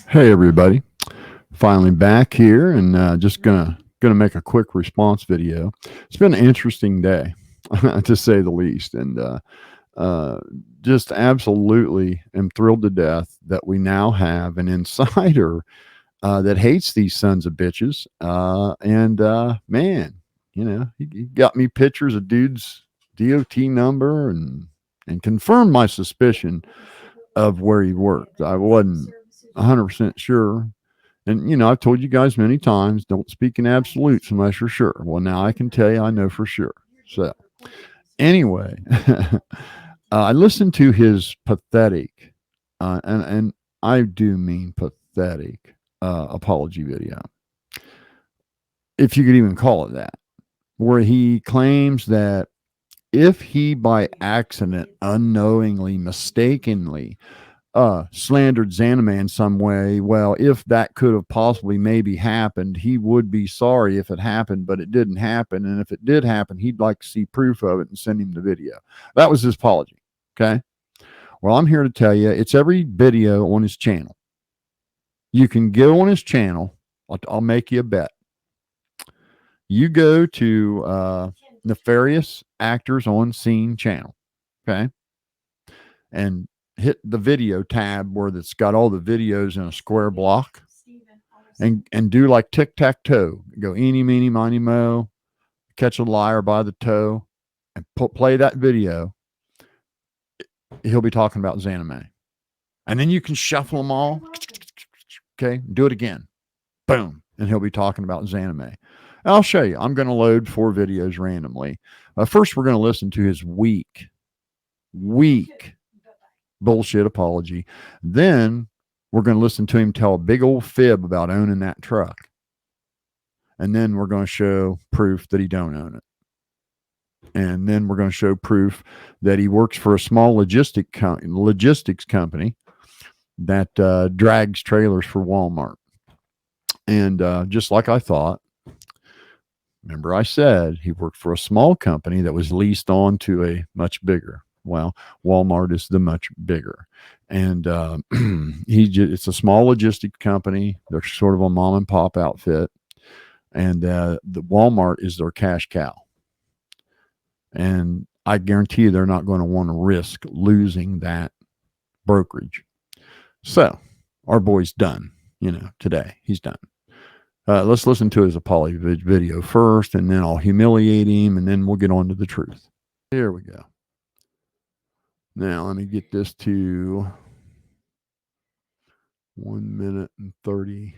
Hey everybody, finally back here and just gonna make a quick response video. It's been an interesting day, to say the least, and uh, just absolutely am thrilled to death that we now have an insider that hates these sons of bitches. And man, he got me pictures of dude's DOT number and confirmed my suspicion of where he worked. I wasn't 100% sure. And, I've told you guys many times, don't speak in absolutes unless you're sure. Well, now I can tell you I know for sure. So, anyway, I listened to his pathetic, and I do mean pathetic, apology video, if you could even call it that, where he claims that if he by accident, unknowingly, mistakenly slandered Xaname in some way, well, if that could have possibly maybe happened, he would be sorry if it happened, but it didn't happen. And if it did happen, he'd like to see proof of it and send him the video. That was his apology. Okay. Well, I'm here to tell you it's every video on his channel. You can go on his channel. I'll make you a bet. You go to Nefarious Actors on Scene channel. Okay. And hit the video tab where it's got all the videos in a square block and do like tic-tac-toe. Go eeny, meeny, miny, mo, catch a liar by the toe, and play that video. He'll be talking about Xaname. And then you can shuffle them all. Okay, do it again. Boom. And he'll be talking about Xaname. I'll show you. I'm going to load 4 videos randomly. First, we're going to listen to his weak bullshit apology. Then we're going to listen to him tell a big old fib about owning that truck. And then we're going to show proof that he don't own it. And then we're going to show proof that he works for a small logistics company that drags trailers for Walmart. And just like I thought, remember I said he worked for a small company that was leased on to a much bigger. Well, Walmart is the much bigger, and it's a small logistics company. They're sort of a mom and pop outfit, and the Walmart is their cash cow. And I guarantee you, they're not going to want to risk losing that brokerage. So our boy's done. Today he's done. Let's listen to his apology video first, and then I'll humiliate him, and then we'll get on to the truth. Here we go. Now, let me get this to 1 minute and 30.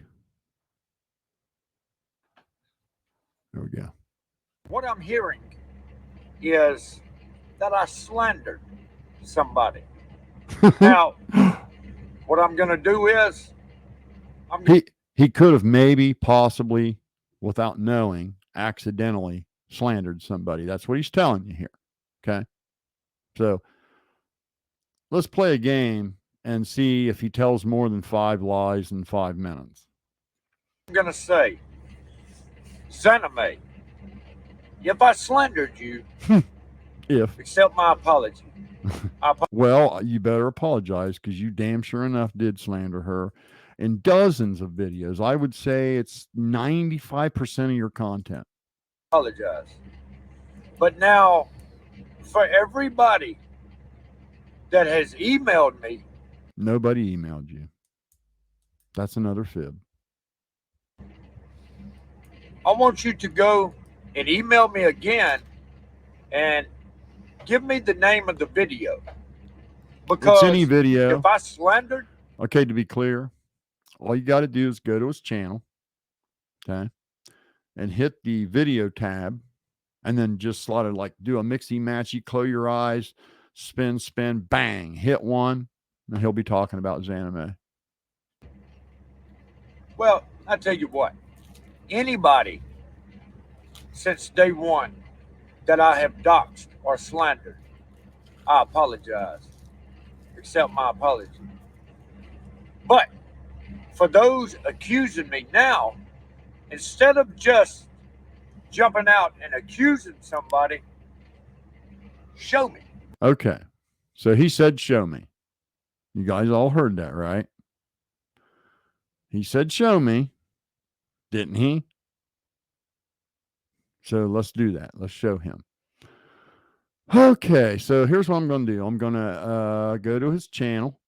There we go. What I'm hearing is that I slandered somebody. Now, what I'm going to do is he could have maybe, possibly, without knowing, accidentally slandered somebody. That's what he's telling you here. Okay? So, let's play a game and see if he tells more than 5 lies in 5 minutes. I'm going to say, Xaname, if I slandered you, accept my apology. Well, you better apologize, because you damn sure enough did slander her in dozens of videos. I would say it's 95% of your content. Apologize. But now, for everybody that has emailed me. Nobody emailed you. That's another fib. I want you to go and email me again and give me the name of the video. Because it's any video. If I slandered. Okay, to be clear, all you got to do is go to his channel, okay, and hit the video tab, and then just sort of like do a mixy matchy, close your eyes, spin, bang, hit one, and he'll be talking about Xaname. Well, I tell you what, anybody since day one that I have doxed or slandered, I apologize. Accept my apology. But for those accusing me now, instead of just jumping out and accusing somebody, show me. Okay. So he said, show me. You guys all heard that, right? He said, show me, didn't he? So let's do that. Let's show him. Okay, so here's what I'm going to do. I'm going to go to his channel.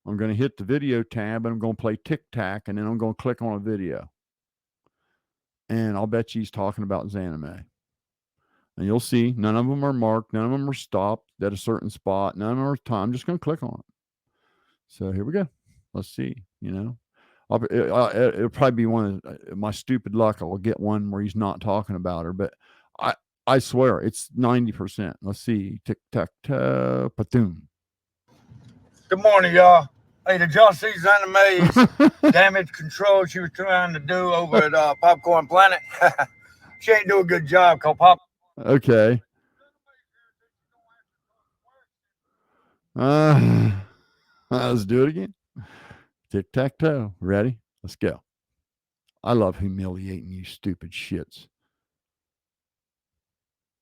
I'm going to hit the video tab and I'm going to play Tic Tac, and then I'm going to click on a video. And I'll bet you he's talking about Zanime. And you'll see none of them are marked. None of them are stopped at a certain spot. None of them are time. I'm just going to click on it. So here we go. Let's see, it'll probably be one of my stupid luck. I'll get one where he's not talking about her, but I swear it's 90%. Let's see. Tic tac toe, patoom. Good morning, y'all. Hey, did y'all see Zanime's damage control she was trying to do over at Popcorn Planet? She ain't doing a good job, cause Okay. Let's do it again. Tic tac toe. Ready? Let's go. I love humiliating you stupid shits.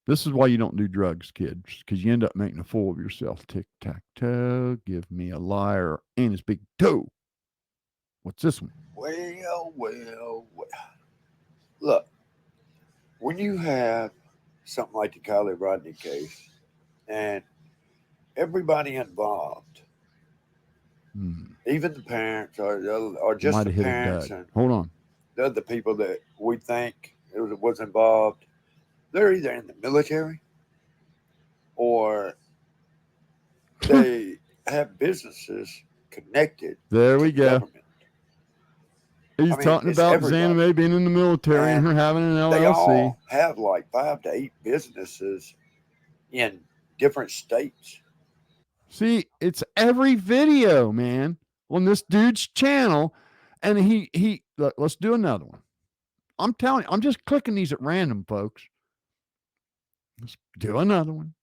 This is why you don't do drugs, kids, because you end up making a fool of yourself. Tic tac toe, give me a liar and his big toe. What's this one? Well. Look, when you have something like the Kylie Rodney case and everybody involved, even the parents or just the parents and hold on, the other people that we think was involved, they're either in the military or they have businesses connected. There we to go. Government. He's talking about Zanime being in the military and her having an LLC. They all have like 5 to 8 businesses in different states. See, it's every video, man, on this dude's channel, and he look, let's do another one. I'm telling you, I'm just clicking these at random, folks. Let's do another one.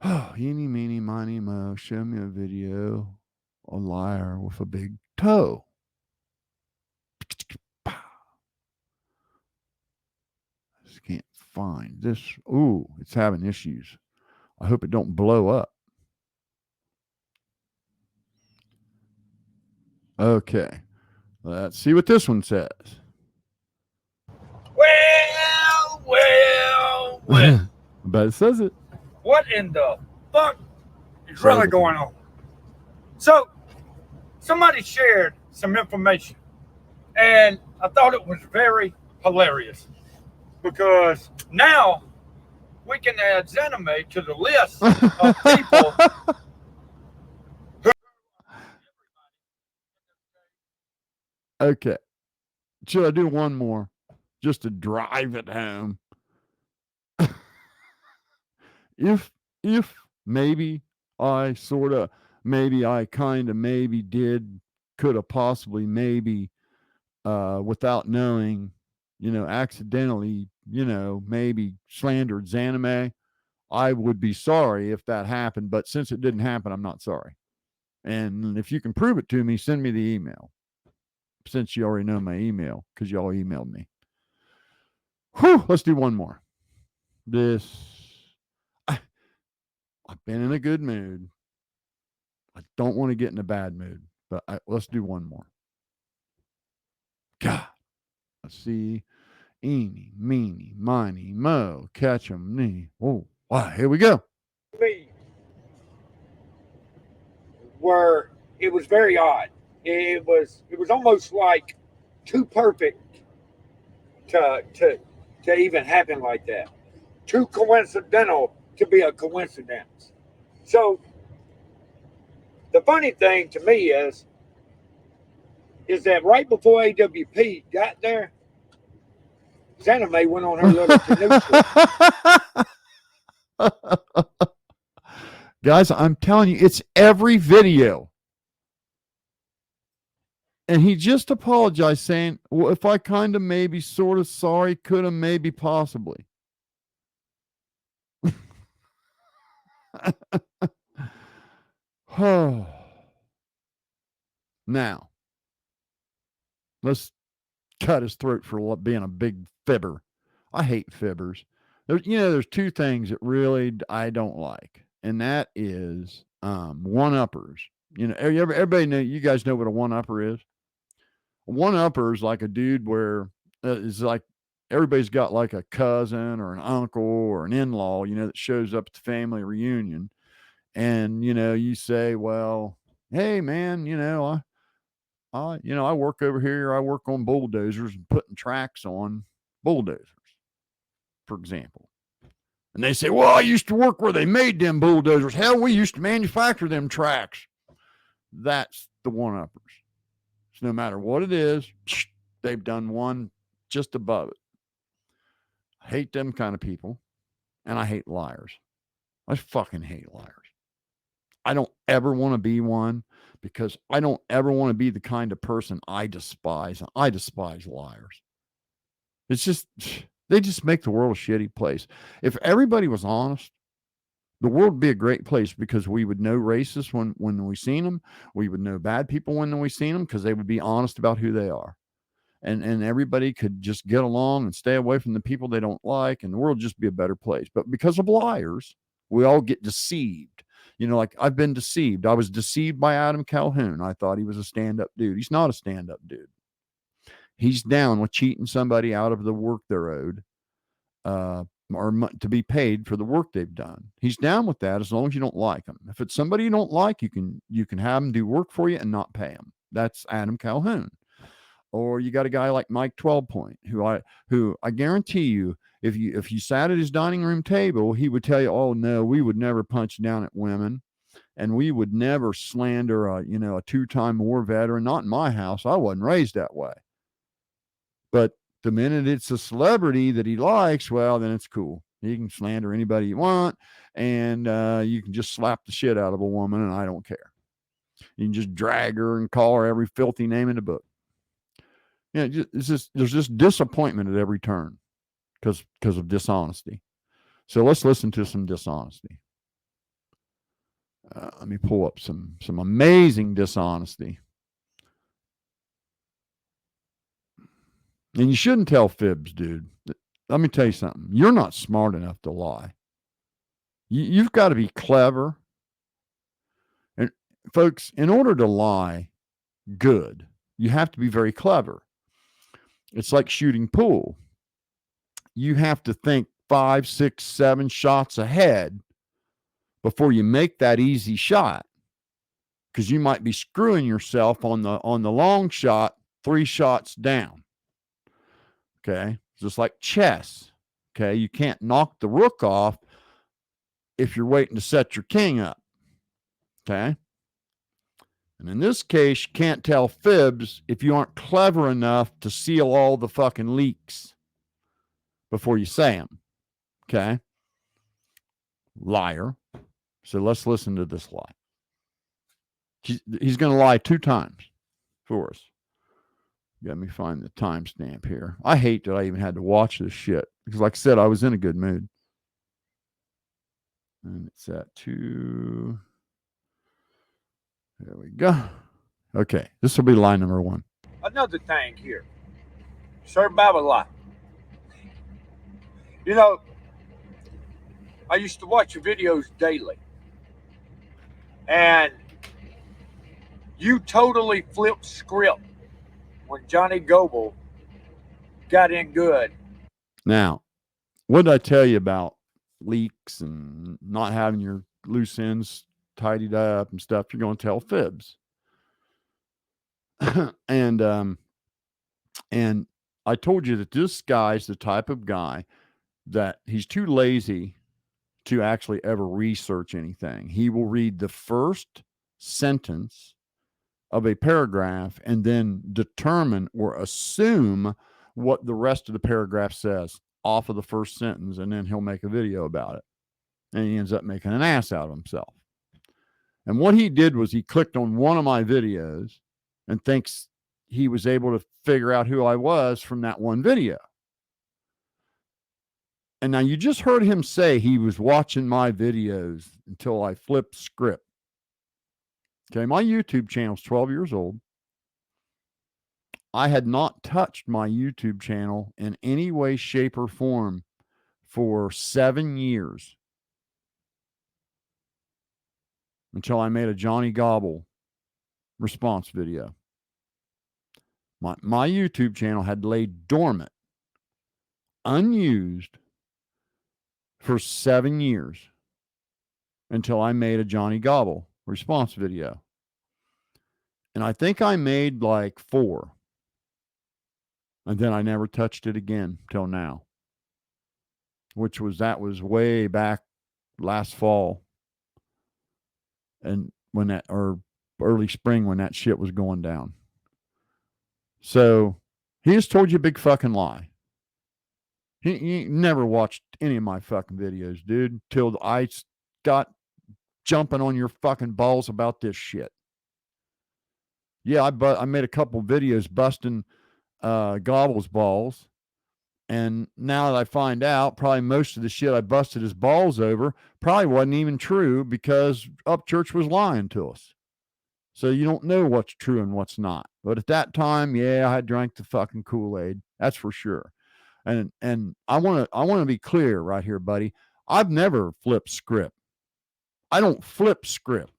Oh, eeny, meeny, miny, mo. Show me a video. A liar with a big toe. Just can't find this. Ooh, it's having issues. I hope it don't blow up. Okay. Let's see what this one says. Well. But it says it. What in the fuck is really going on? So, somebody shared some information, and I thought it was very hilarious because now we can add Zanime to the list of people who. Okay. Should I do one more just to drive it home? if maybe I sort of, maybe I kind of, maybe did, could have possibly, maybe without knowing, accidentally, maybe slandered Zanime, I would be sorry if that happened. But since it didn't happen, I'm not sorry. And if you can prove it to me, send me the email. Since you already know my email, because y'all emailed me. Whew, let's do one more. I've been in a good mood. I don't want to get in a bad mood, but let's do one more. God, let's see. Eeny, meeny, miny, mo, catch 'em, knee. Oh, wow, here we go. Where it was very odd. It was almost like too perfect to even happen like that. Too coincidental to be a coincidence. So the funny thing to me is that right before AWP got there, Zanime went on her little canoe trip. Guys, I'm telling you, it's every video. And he just apologized, saying, well, if I kind of maybe sort of sorry, could have maybe possibly. Now, let's cut his throat for being a big fibber. I hate fibbers. There's two things that really I don't like, and that is one uppers. Everybody know, you guys know what a one upper is. One upper is like a dude where it's like everybody's got like a cousin or an uncle or an in-law, that shows up at the family reunion. And, you say, well, hey man, I work over here. I work on bulldozers and putting tracks on bulldozers, for example. And they say, well, I used to work where they made them bulldozers. Hell, we used to manufacture them tracks. That's the one uppers. So no matter what it is, they've done one just above it. I hate them kind of people. And I hate liars. I fucking hate liars. I don't ever want to be one because I don't ever want to be the kind of person I despise. I despise liars. It's just, they just make the world a shitty place. If everybody was honest, the world would be a great place because we would know racists when we seen them. We would know bad people when we seen them because they would be honest about who they are. And everybody could just get along and stay away from the people they don't like, and the world would just be a better place. But because of liars, we all get deceived. Like I've been deceived. I was deceived by Adam Calhoun. I thought he was a stand-up dude. He's not a stand-up dude. He's down with cheating somebody out of the work they're owed, or to be paid for the work they've done. He's down with that as long as you don't like him. If it's somebody you don't like, you can have him do work for you and not pay him. That's Adam Calhoun. Or you got a guy like Mike 12 Point, who I guarantee you, if you sat at his dining room table, he would tell you, oh no, we would never punch down at women, and we would never slander a 2-time war veteran. Not in my house. I wasn't raised that way. But the minute it's a celebrity that he likes, well, then it's cool. You can slander anybody you want, and you can just slap the shit out of a woman, and I don't care. You can just drag her and call her every filthy name in the book. There's just disappointment at every turn because of dishonesty. So let's listen to some dishonesty. Let me pull up some amazing dishonesty. And you shouldn't tell fibs, dude. Let me tell you something. You're not smart enough to lie. You've got to be clever. And folks, in order to lie good, you have to be very clever. It's like shooting pool. You have to think 5, 6, 7 shots ahead before you make that easy shot, because you might be screwing yourself on the long shot 3 shots down. Okay, just like chess. Okay, you can't knock the rook off if you're waiting to set your king up. Okay, and in this case, you can't tell fibs if you aren't clever enough to seal all the fucking leaks before you say them. Okay, liar. So let's listen to this lie. He's going to lie 2 times for us. Let me find the timestamp here. I hate that I even had to watch this shit because, like I said, I was in a good mood. And it's at 2. There we go. Okay, this will be line number 1. Another thing here. Sir Babylon. I used to watch your videos daily. And you totally flipped script when Johnny Goble got in good. Now, what did I tell you about leaks and not having your loose ends tidied up and stuff? You're going to tell fibs. and I told you that this guy's the type of guy that he's too lazy to actually ever research anything. He will read the first sentence of a paragraph and then determine or assume what the rest of the paragraph says off of the first sentence, and then he'll make a video about it. And he ends up making an ass out of himself. And what he did was he clicked on one of my videos and thinks he was able to figure out who I was from that one video. And now you just heard him say he was watching my videos until I flipped script. Okay, my YouTube channel's 12 years old. I had not touched my YouTube channel in any way, shape, or form for 7 years until I made a Johnny Gobble response video. My YouTube channel had laid dormant, unused for 7 years until I made a Johnny Gobble response video. And I think I made like 4. And then I never touched it again till now, that was way back last fall. And when that, or early spring when that shit was going down. So he just told you a big fucking lie. He never watched any of my fucking videos, dude, till I got jumping on your fucking balls about this shit. Yeah, I made a couple videos busting Gobble's balls. And now that I find out, probably most of the shit I busted his balls over probably wasn't even true because Upchurch was lying to us. So you don't know what's true and what's not. But at that time, yeah, I drank the fucking Kool-Aid. That's for sure. And I want to be clear right here, buddy. I've never flipped script. I don't flip script.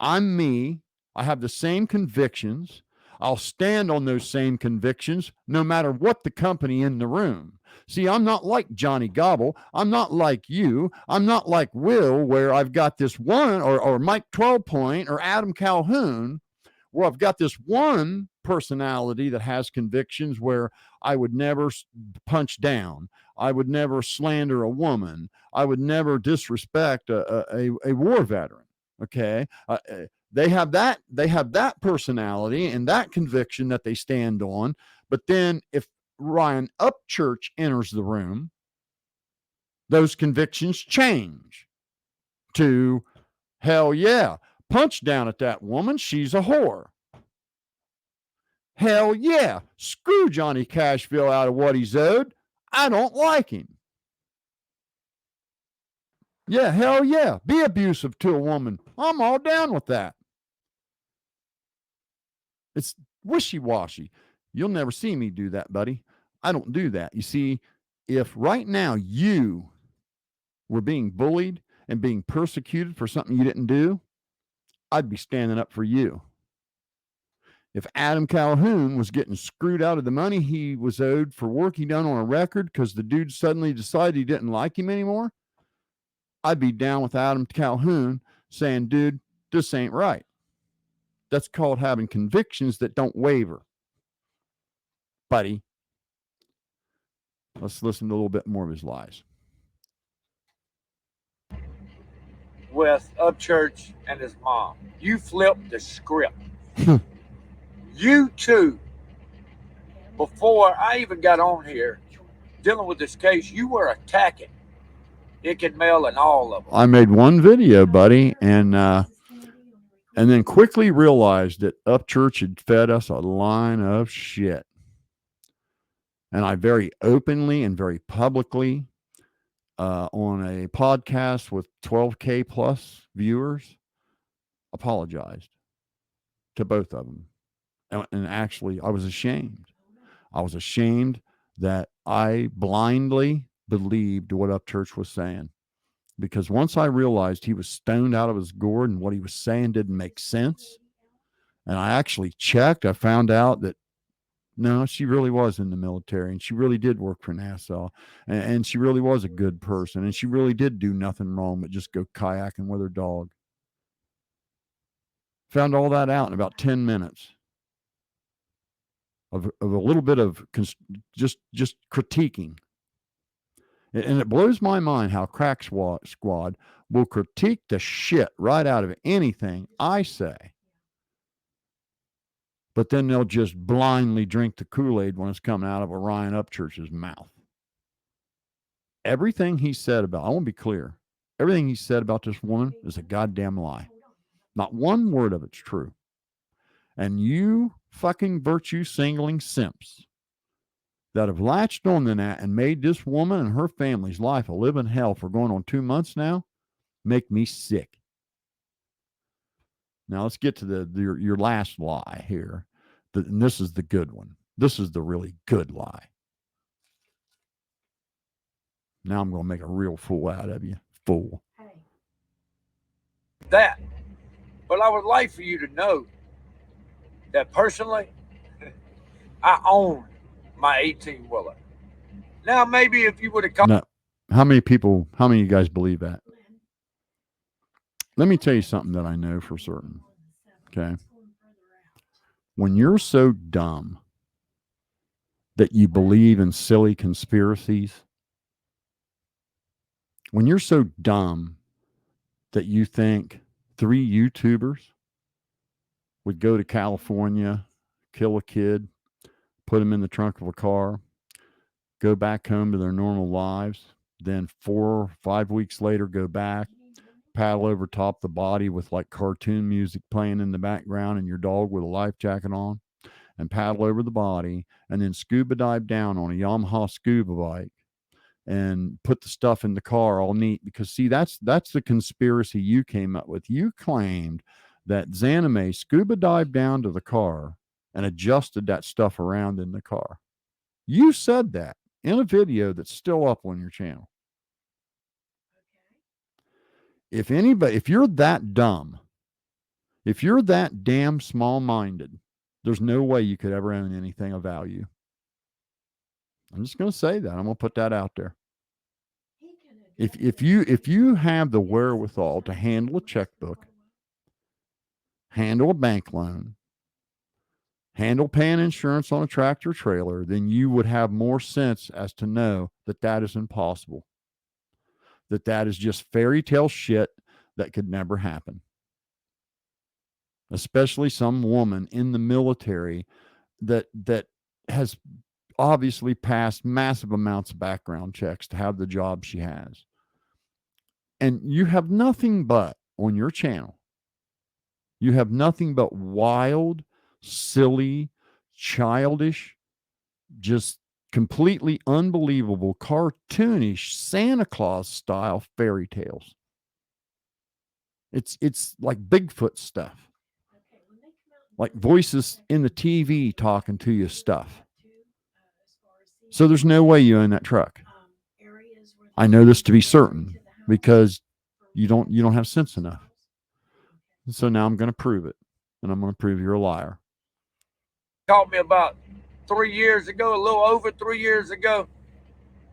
I'm me. I have the same convictions. I'll stand on those same convictions no matter what the company in the room. See, I'm not like Johnny Gobble. I'm not like you. I'm not like Will, where I've got this one, or Mike 12 Point or Adam Calhoun, where I've got this one personality that has convictions where I would never punch down. I would never slander a woman. I would never disrespect a war veteran. Okay. They have that personality and that conviction that they stand on. But then if Ryan Upchurch enters the room, those convictions change to, hell yeah, punch down at that woman. She's a whore. Hell yeah, screw Johnny Cashville out of what he's owed. I don't like him. Yeah, hell yeah, be abusive to a woman. I'm all down with that. It's wishy-washy. You'll never see me do that, buddy. I don't do that. You see, if right now you were being bullied and being persecuted for something you didn't do, I'd be standing up for you. If Adam Calhoun was getting screwed out of the money he was owed for work he done on a record because the dude suddenly decided he didn't like him anymore, I'd be down with Adam Calhoun saying, dude, this ain't right. That's called having convictions that don't waver. Buddy, let's listen to a little bit more of his lies. With Upchurch and his mom. You flipped the script. You too, before I even got on here dealing with this case, you were attacking Icken Mel and all of them. I made one video, buddy, and then quickly realized that Upchurch had fed us a line of shit. And I very openly and very publicly on a podcast with 12K plus viewers apologized to both of them. And actually, I was ashamed. I was ashamed that I blindly believed what Upchurch was saying. Because once I realized he was stoned out of his gourd and what he was saying didn't make sense, and I actually checked, I found out that no, she really was in the military, and she really did work for NASA, and she really was a good person, and she really did do nothing wrong but just go kayaking with her dog. Found all that out in about 10 minutes of a little bit of just critiquing. And it blows my mind how Crack Squad will critique the shit right out of anything I say. But then they'll just blindly drink the Kool-Aid when it's coming out of Orion Upchurch's mouth. Everything he said about, I want to be clear, everything he said about this woman is a goddamn lie. Not one word of it's true. And you fucking virtue singling simps that have latched on to that and made this woman and her family's life a living hell for going on 2 months now make me sick. Now let's get to your last lie here. And this is the good one. This is the really good lie. Now I'm going to make a real fool out of you. Fool. That. But I would like for you to know that personally, I own my 18-wheeler. Now, maybe if you would have called... No. How many of you guys believe that? Let me tell you something that I know for certain. Okay. When you're so dumb that you believe in silly conspiracies, when you're so dumb that you think 3 YouTubers would go to California, kill a kid, put him in the trunk of a car, go back home to their normal lives, then 4 or 5 weeks later go back, paddle over top the body with like cartoon music playing in the background and your dog with a life jacket on, and paddle over the body, and then scuba dive down on a Yamaha scuba bike and put the stuff in the car all neat. Because see, that's the conspiracy you came up with. You claimed that Zanime scuba dived down to the car and adjusted that stuff around in the car. You said that in a video that's still up on your channel. If you're that dumb, if you're that damn small-minded, there's no way you could ever own anything of value. I'm just going to say that. I'm going to put that out there. If you have the wherewithal to handle a checkbook, handle a bank loan, handle paying insurance on a tractor trailer, then you would have more sense as to know that that is impossible. That is just fairy tale shit that could never happen. Especially some woman in the military that has obviously passed massive amounts of background checks to have the job she has. And you have nothing but, on your channel, you have nothing but wild, silly, childish, just completely unbelievable, cartoonish, Santa Claus style fairy tales. It's like Bigfoot stuff. Like voices in the TV talking to you stuff. So there's no way you own that truck. I know this to be certain because you don't have sense enough. And so now I'm going to prove it, and I'm going to prove you're a liar. Called me about 3 years ago, a little over 3 years ago.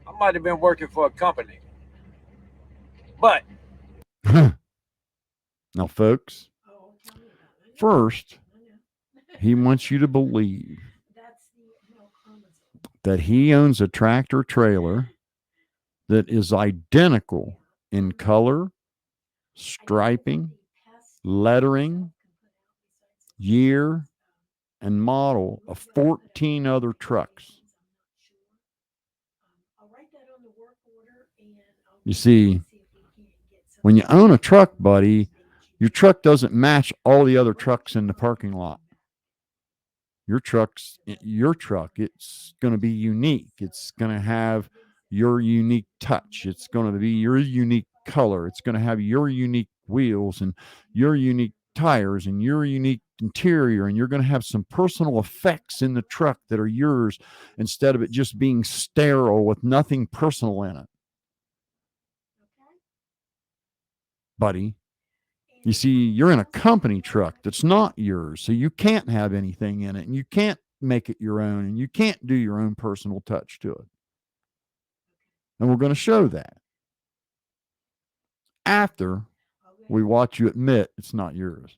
I might have been working for a company. But now, folks, first, he wants you to believe that he owns a tractor trailer that is identical in color, striping, lettering, year, and model of 14 other trucks. You see, when you own a truck, buddy, your truck doesn't match all the other trucks in the parking lot. Your truck, it's going to be unique. It's going to have your unique touch. It's going to be your unique color. It's going to have your unique wheels and your unique tires and your unique interior. And you're going to have some personal effects in the truck that are yours instead of it just being sterile with nothing personal in it. Buddy, you see, you're in a company truck that's not yours, so you can't have anything in it, and you can't make it your own, and you can't do your own personal touch to it. And we're going to show that after we watch you admit it's not yours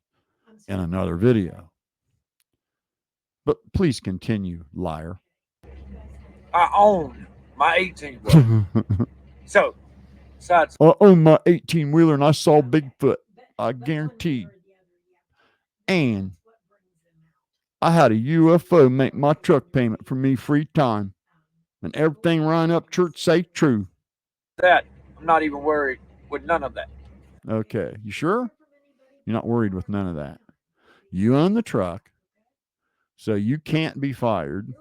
in another video. But please continue, liar. I own my 18-wheeler. So, besides, I own my 18-wheeler and I saw Bigfoot. I guarantee. And I had a UFO make my truck payment for me free time. And everything Ryan up church say true. that, I'm not even worried with none of that. Okay. You sure? You're not worried with none of that. You own the truck, so you can't be fired.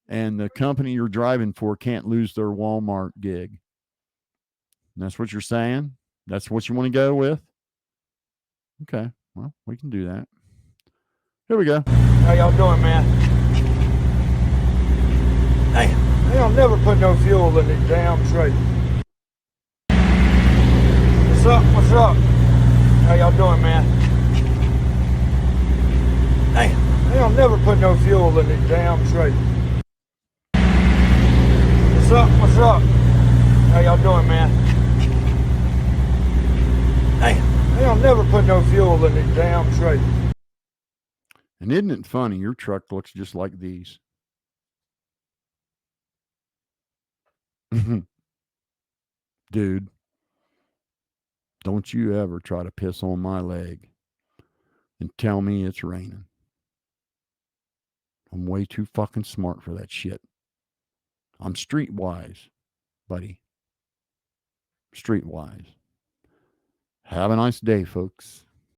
And the company you're driving for can't lose their Walmart gig. And that's what you're saying? That's what you want to go with? Okay, well, we can do that. Here we go. How y'all doing, man? Damn, they don't never put no fuel in this damn trailer. What's up? How y'all doing, man? Damn. They don't never put no fuel in these damn trailers. What's up? What's up? How y'all doing, man? Damn. They don't never put no fuel in these damn trailers. And isn't it funny? Your truck looks just like these. Dude, don't you ever try to piss on my leg and tell me it's raining. I'm way too fucking smart for that shit. I'm streetwise, buddy. Streetwise. Have a nice day, folks.